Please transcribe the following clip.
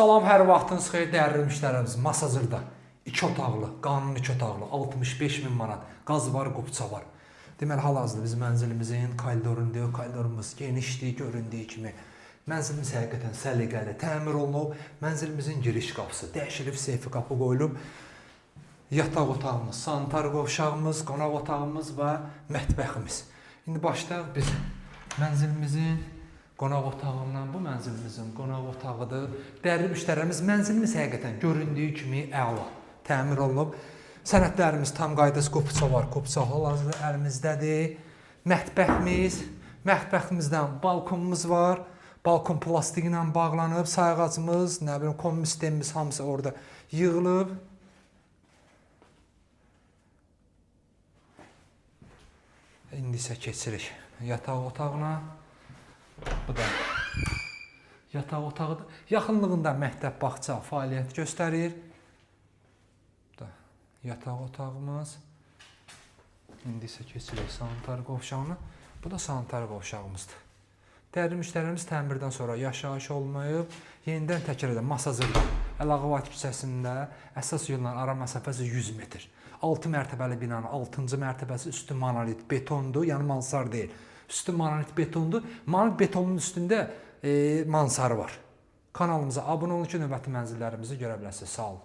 Salam, hər vaxtınız xeyir dəyərli müştərimiz. Masazırda 2 otaqlı, qanuni 2 otaqlı, 65 min manat, qaz var, qubça var. Deməli, hal-hazırda biz mənzilimizin koridorundayıq. Koridorumuz genişdir, göründüyü kimi. Mənzilimiz həqiqətən səliqəli, təmir olunub. Mənzilimizin giriş qapısı dəyişilib, seyfi qapı qoyulub. Yataq otağımız, sanitar qovşağımız, qonaq otağımız və mətbəximiz. İndi başlayaq biz mənzilimizin qonaq otağından. Bu mənzilimizin qonaq otağıdır. Dəyərli müştərimiz, mənzilimiz həqiqətən göründüyü kimi əla, təmir olunub. Sənədlərimiz tam qaydası, qopça var. Qopça hal-hazırda əlimizdədir. Mətbəximizdən balkonumuz var. Balkon plastik ilə bağlanıb. Sayğacımız, nə bilim, kombi sistemimiz hamısı orada yığılıb. İndi isə keçirik yataq otağına. Bu da yataq otağıdır. Yaxınlığında məktəb, bağça fəaliyyət göstərir. Bu da yataq otağımız. İndi isə keçirik sanitar qovşağına. Bu da sanitar qovşağımızdır. Dəyərli müştərimiz, təmirdən sonra yaşayış olmayıb. Yenidən təkrar edən Masazırda, Əlağavat küçəsində əsas yolla ara məsafəsi 100 metr. 6 mərtəbəli binanın 6-cı mərtəbəsi üstü monolit betondur, yəni mansar deyil. Üstü monolit betondur. Monolit betonun üstündə mansarı var. Kanalımıza abunə olun ki, növbəti mənzillərimizi görə biləsiniz. Sağ olun.